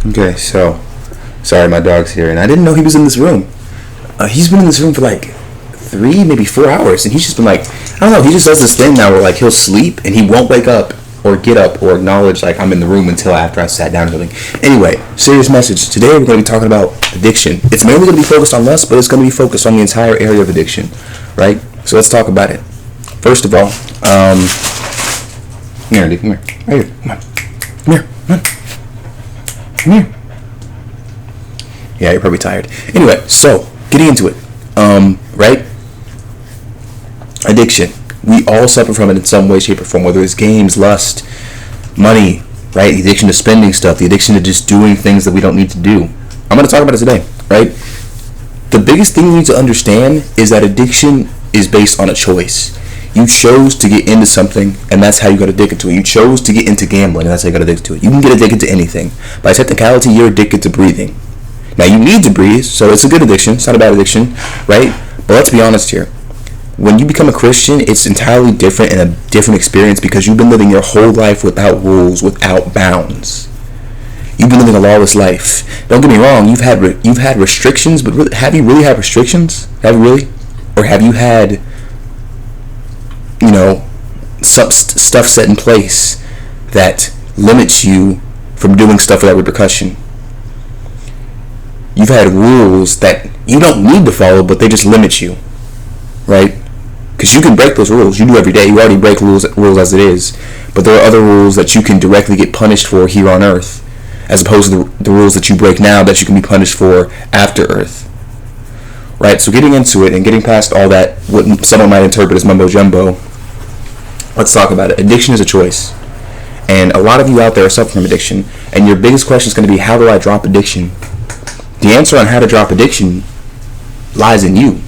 Okay, so sorry, my dog's here, and I didn't know he was in this room. He's been in this room for like 3, maybe 4 hours, and he's just been like, I don't know. He just does this thing now where like he'll sleep and he won't wake up or get up or acknowledge like I'm in the room until after I sat down or something. Anyway, serious message. Today we're going to be talking about addiction. It's mainly going to be focused on lust, but it's going to be focused on the entire area of addiction, right? So let's talk about it. First of all, come here, Andy, come here, right here, come on, come here, come on. Come here. Yeah, you're probably tired. Anyway, so getting into it. Right? Addiction. We all suffer from it in some way, shape, or form. Whether it's games, lust, money, right? The addiction to spending stuff. The addiction to just doing things that we don't need to do. I'm going to talk about it today, right? The biggest thing you need to understand is that addiction is based on a choice. You chose to get into something, and that's how you got addicted to it. You chose to get into gambling, and that's how you got addicted to it. You can get addicted to anything. By technicality, you're addicted to breathing. Now, you need to breathe, so it's a good addiction. It's not a bad addiction, right? But let's be honest here. When you become a Christian, it's entirely different and a different experience because you've been living your whole life without rules, without bounds. You've been living a lawless life. Don't get me wrong. You've had restrictions, but really, have you really had restrictions? Have you really? Or have you had, stuff set in place that limits you from doing stuff without repercussion? You've had rules that you don't need to follow, but they just limit you, right? Because you can break those rules. You do every day. You already break rules as it is. But there are other rules that you can directly get punished for here on Earth, as opposed to the rules that you break now that you can be punished for after Earth. Right? So getting into it and getting past all that, what someone might interpret as mumbo jumbo, let's talk about it. Addiction is a choice. And a lot of you out there are suffering from addiction. And your biggest question is going to be, how do I drop addiction? The answer on how to drop addiction lies in you.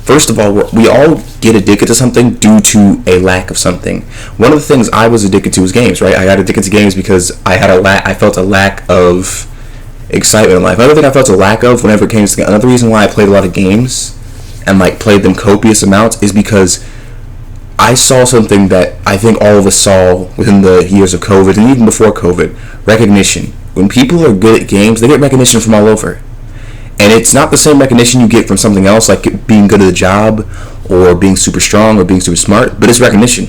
First of all, we all get addicted to something due to a lack of something. One of the things I was addicted to was games, right? I got addicted to games because I felt a lack of excitement in life. Another thing I felt a lack of whenever it came to another reason why I played a lot of games and like played them copious amounts is because I saw something that I think all of us saw within the years of COVID and even before COVID: recognition. When people are good at games, they get recognition from all over. And it's not the same recognition you get from something else, like being good at a job or being super strong or being super smart, but it's recognition.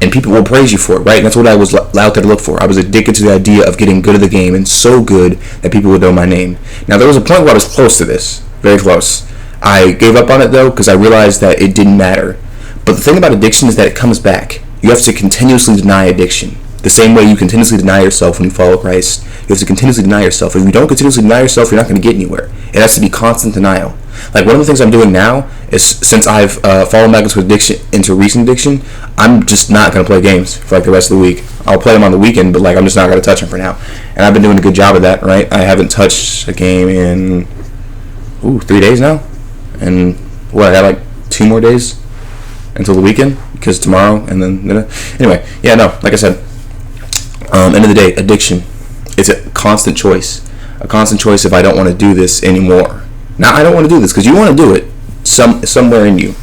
And people will praise you for it, right? And that's what I was out there to look for. I was addicted to the idea of getting good at the game, and so good that people would know my name. Now, there was a point where I was close to this, very close. I gave up on it, though, because I realized that it didn't matter. But the thing about addiction is that it comes back. You have to continuously deny addiction. The same way you continuously deny yourself when you follow Christ, you have to continuously deny yourself. If you don't continuously deny yourself, you're not going to get anywhere. It has to be constant denial. Like, one of the things I'm doing now is, since I've fallen back into recent addiction, I'm just not going to play games for like the rest of the week. I'll play them on the weekend, but like I'm just not going to touch them for now. And I've been doing a good job of that, right? I haven't touched a game in 3 days now, and I got like 2 more days until the weekend, because tomorrow and then anyway, yeah, no, like I said. End of the day, addiction. It's a constant choice. A constant choice if I don't want to do this anymore. Now, I don't want to do this because you want to do it somewhere in you.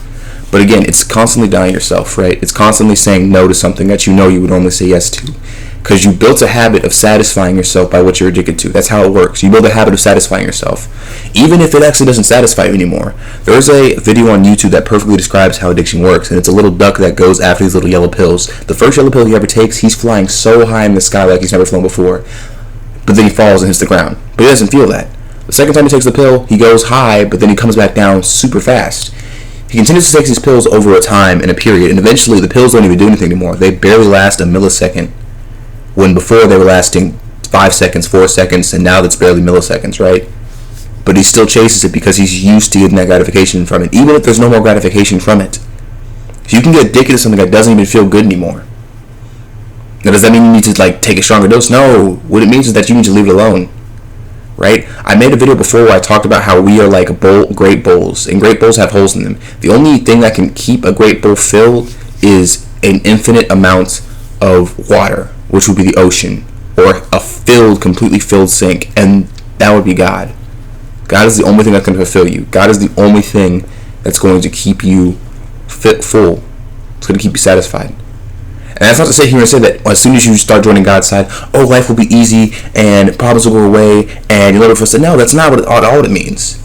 But again, it's constantly denying yourself, right? It's constantly saying no to something that you know you would normally say yes to. Because you built a habit of satisfying yourself by what you're addicted to. That's how it works. You build a habit of satisfying yourself. Even if it actually doesn't satisfy you anymore. There's a video on YouTube that perfectly describes how addiction works. And it's a little duck that goes after these little yellow pills. The first yellow pill he ever takes, he's flying so high in the sky like he's never flown before. But then he falls and hits the ground. But he doesn't feel that. The second time he takes the pill, he goes high, but then he comes back down super fast. He continues to take these pills over a time and a period. And eventually the pills don't even do anything anymore. They barely last a millisecond. When before they were lasting 5 seconds, 4 seconds, and now that's barely milliseconds, right? But he still chases it because he's used to getting that gratification from it, even if there's no more gratification from it. So you can get addicted to something that doesn't even feel good anymore. Now, does that mean you need to like take a stronger dose? No. What it means is that you need to leave it alone, right? I made a video before where I talked about how we are like great bowls, and great bowls have holes in them. The only thing that can keep a great bowl filled is an infinite amount of water, which would be the ocean, or a completely filled sink, and that would be God. God is the only thing that's going to fulfill you. God is the only thing that's going to keep you full. It's going to keep you satisfied. And that's not to sit here and say that as soon as you start joining God's side, oh, life will be easy and problems will go away and you'll never feel sad. No, that's not what all it means.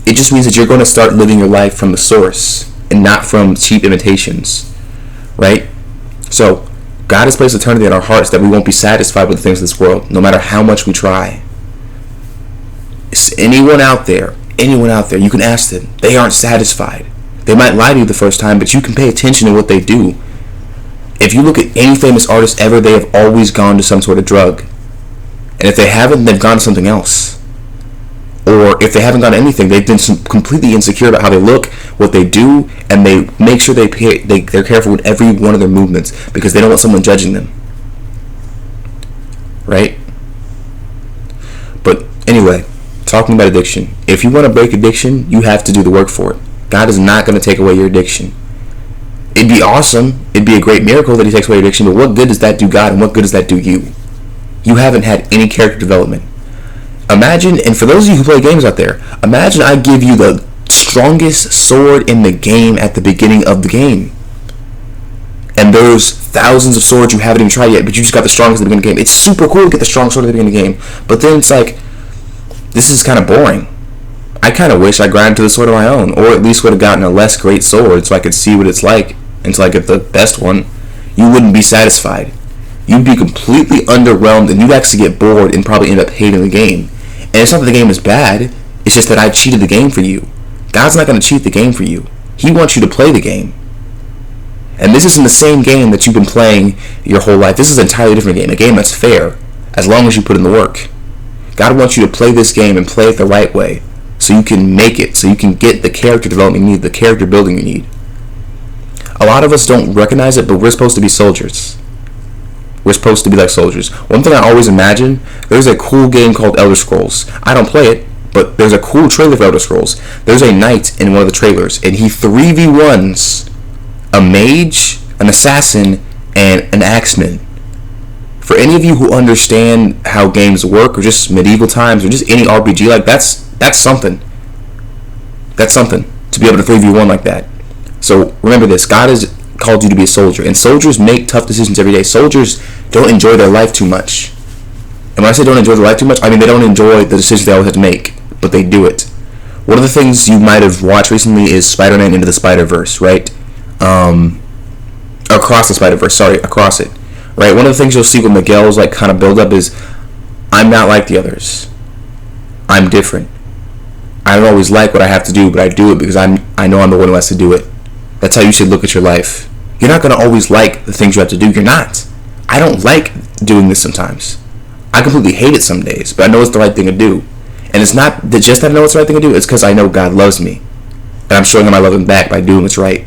It just means that you're going to start living your life from the source and not from cheap imitations, right? So God has placed eternity in our hearts that we won't be satisfied with the things of this world, no matter how much we try. Anyone out there, you can ask them. They aren't satisfied. They might lie to you the first time, but you can pay attention to what they do. If you look at any famous artist ever, they have always gone to some sort of drug. And if they haven't, they've gone to something else. Or if they haven't gone to anything, they've been completely insecure about how they look, what they do, and they make sure they're careful with every one of their movements because they don't want someone judging them. Right? But anyway, talking about addiction. If you want to break addiction, you have to do the work for it. God is not going to take away your addiction. It'd be awesome. It'd be a great miracle that he takes away your addiction, but what good does that do God and what good does that do you? You haven't had any character development. Imagine, and for those of you who play games out there, imagine I give you the strongest sword in the game at the beginning of the game. And there's thousands of swords you haven't even tried yet, but you just got the strongest at the beginning of the game. It's super cool to get the strong sword at the beginning of the game, but then it's like, this is kind of boring. I kind of wish I grinded to the sword on my own, or at least would have gotten a less great sword so I could see what it's like until I get the best one. You wouldn't be satisfied. You'd be completely underwhelmed, and you'd actually get bored and probably end up hating the game. And it's not that the game is bad, it's just that I cheated the game for you. God's not going to cheat the game for you. He wants you to play the game. And this isn't the same game that you've been playing your whole life. This is an entirely different game, a game that's fair, as long as you put in the work. God wants you to play this game and play it the right way, so you can make it, so you can get the character development you need, the character building you need. A lot of us don't recognize it, but we're supposed to be soldiers. We're supposed to be like soldiers. One thing I always imagine, there's a cool game called Elder Scrolls. I don't play it, but there's a cool trailer for Elder Scrolls. There's a knight in one of the trailers, and he 3v1s a mage, an assassin, and an axeman. For any of you who understand how games work, or just medieval times, or just any RPG, like that's something. That's something to be able to 3v1 like that. So remember this: God has called you to be a soldier, and soldiers make tough decisions every day. Soldiers don't enjoy their life too much. And when I say don't enjoy their life too much, I mean they don't enjoy the decisions they always have to make, but they do it. One of the things you might have watched recently is Spider-Man Into the Spider-Verse, right? Across the Spider-Verse, across it. Right, one of the things you'll see when Miguel's like kind of build up is, I'm not like the others. I'm different. I don't always like what I have to do, but I do it because I know I'm the one who has to do it. That's how you should look at your life. You're not going to always like the things you have to do. You're not. I don't like doing this sometimes. I completely hate it some days, but I know it's the right thing to do. And it's not just that I know it's the right thing to do, it's because I know God loves me. And I'm showing him I love him back by doing what's right.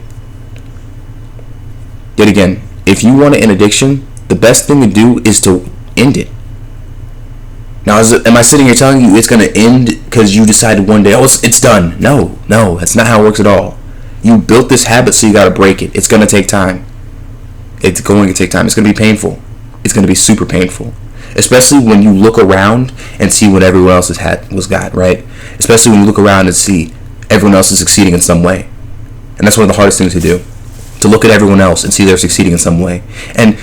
Yet again, if you want to end addiction, the best thing to do is to end it. Now, am I sitting here telling you it's going to end because you decided one day, oh, it's done? No, that's not how it works at all. You built this habit, so you got to break it. It's going to take time. It's going to take time. It's going to be painful. It's going to be super painful. Especially when you look around and see what everyone else was got, right? Especially when you look around and see everyone else is succeeding in some way. And that's one of the hardest things to do. To look at everyone else and see they're succeeding in some way. And,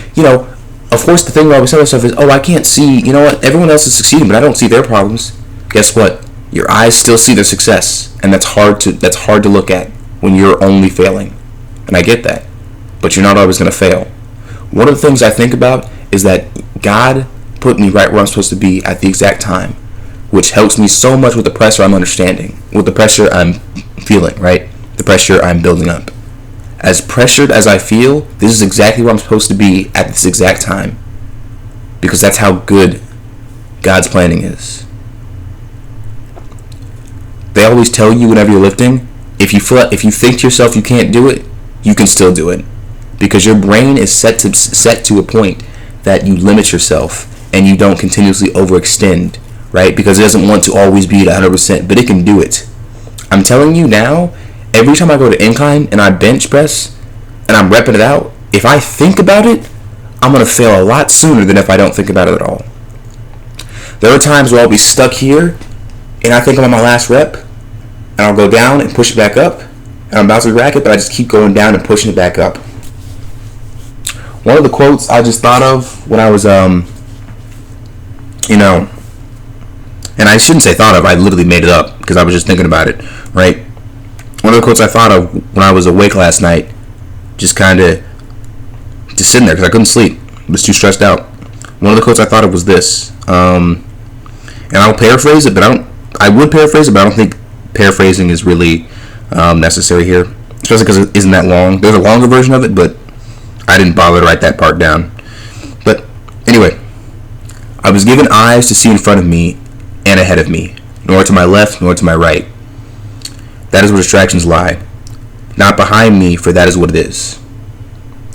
of course, the thing where I always say myself is, I can't see, everyone else is succeeding, but I don't see their problems. Guess what? Your eyes still see their success, and that's hard to look at when you're only failing. And I get that, but you're not always going to fail. One of the things I think about is that God put me right where I'm supposed to be at the exact time, which helps me so much with the pressure I'm understanding, with the pressure I'm feeling, right? The pressure I'm building up. As pressured as I feel, this is exactly where I'm supposed to be at this exact time. Because that's how good God's planning is. They always tell you whenever you're lifting, if you think to yourself you can't do it, you can still do it. Because your brain is set to a point that you limit yourself and you don't continuously overextend, right? Because it doesn't want to always be at 100%, but it can do it. I'm telling you now, every time I go to incline and I bench press and I'm repping it out, if I think about it, I'm going to fail a lot sooner than if I don't think about it at all. There are times where I'll be stuck here and I think I'm on my last rep and I'll go down and push it back up and I'm about to rack it, but I just keep going down and pushing it back up. One of the quotes I just thought of when I was, and I shouldn't say thought of, I literally made it up because I was just thinking about it, right? One of the quotes I thought of when I was awake last night, just kind of just sitting there because I couldn't sleep. I was too stressed out. One of the quotes I thought of was this, and I'll paraphrase it, but I would paraphrase it, but I don't think paraphrasing is really necessary here, especially because it isn't that long. There's a longer version of it, but I didn't bother to write that part down. But anyway, I was given eyes to see in front of me and ahead of me, nor to my left nor to my right. That is where distractions lie, not behind me, for that is what it is.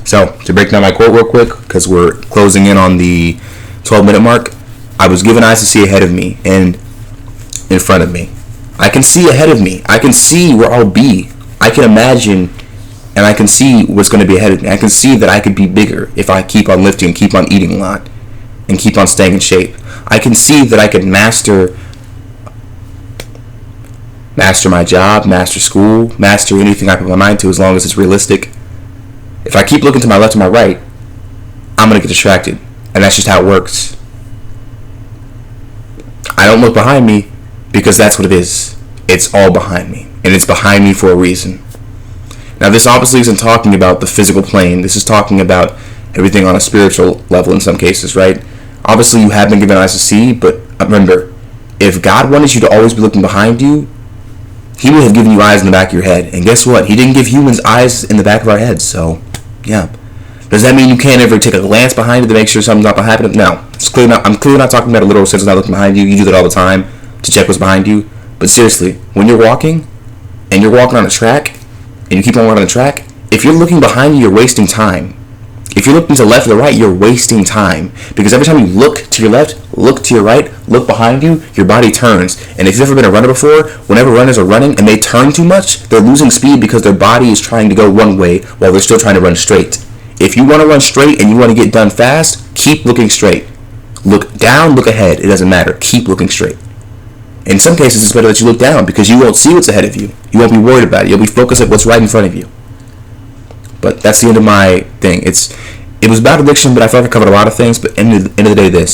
So, to break down my quote real quick, because we're closing in on the 12-minute mark, I was given eyes to see ahead of me and in front of me. I can see ahead of me. I can see where I'll be. I can imagine, and I can see what's going to be ahead of me. I can see that I could be bigger if I keep on lifting, keep on eating a lot, and keep on staying in shape. I can see that I could master my job, master school, master anything I put my mind to, as long as it's realistic. If I keep looking to my left and my right, I'm going to get distracted. And that's just how it works. I don't look behind me because that's what it is. It's all behind me. And it's behind me for a reason. Now, this obviously isn't talking about the physical plane. This is talking about everything on a spiritual level in some cases, right? Obviously, you have been given eyes to see, but remember, if God wanted you to always be looking behind you, He would have given you eyes in the back of your head. And guess what? He didn't give humans eyes in the back of our heads, so, yeah. Does that mean you can't ever take a glance behind you to make sure something's not happening? No. I'm clearly not talking about a literal sense of not looking behind you. You do that all the time to check what's behind you. But seriously, when you're walking, and you're walking on a track, and you keep on walking on the track, if you're looking behind you, you're wasting time. If you're looking to the left or the right, you're wasting time. Because every time you look to your left, look to your right, look behind you, your body turns. And if you've ever been a runner before, whenever runners are running and they turn too much, they're losing speed because their body is trying to go one way while they're still trying to run straight. If you want to run straight and you want to get done fast, keep looking straight. Look down, look ahead. It doesn't matter. Keep looking straight. In some cases, it's better that you look down because you won't see what's ahead of you. You won't be worried about it. You'll be focused at what's right in front of you. But that's the end of my thing. It was about addiction, but I feel like I covered a lot of things. But at the end of the day,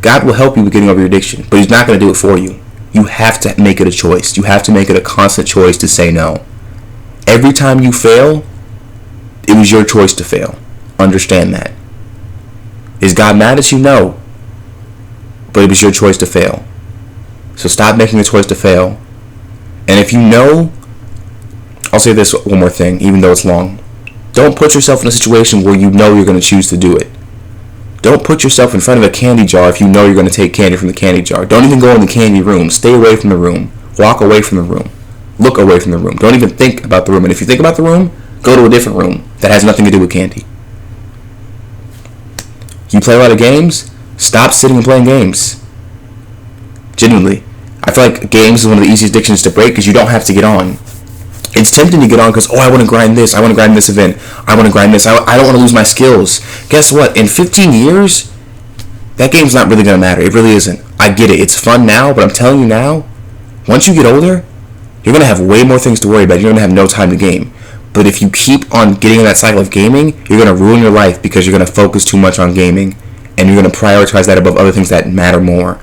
God will help you with getting over your addiction, but He's not going to do it for you. You have to make it a choice. You have to make it a constant choice to say no. Every time you fail, it was your choice to fail. Understand that. Is God mad at you? No. But it was your choice to fail. So stop making the choice to fail. And if you know, I'll say this one more thing, even though it's long. Don't put yourself in a situation where you know you're going to choose to do it. Don't put yourself in front of a candy jar if you know you're going to take candy from the candy jar. Don't even go in the candy room. Stay away from the room. Walk away from the room. Look away from the room. Don't even think about the room. And if you think about the room, go to a different room that has nothing to do with candy. You play a lot of games? Stop sitting and playing games. Genuinely. I feel like games is one of the easiest addictions to break because you don't have to get on. It's tempting to get on because, I want to grind this. I want to grind this event. I want to grind this. I don't want to lose my skills. Guess what? In 15 years, that game's not really going to matter. It really isn't. I get it. It's fun now, but I'm telling you now, once you get older, you're going to have way more things to worry about. You're going to have no time to game. But if you keep on getting in that cycle of gaming, you're going to ruin your life because you're going to focus too much on gaming and you're going to prioritize that above other things that matter more.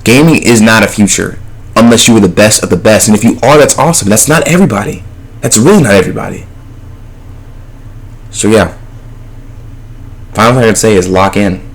Gaming is not a future unless you are the best of the best. And if you are, that's awesome. That's not everybody. That's really not everybody. So yeah. Final thing I can say is lock in.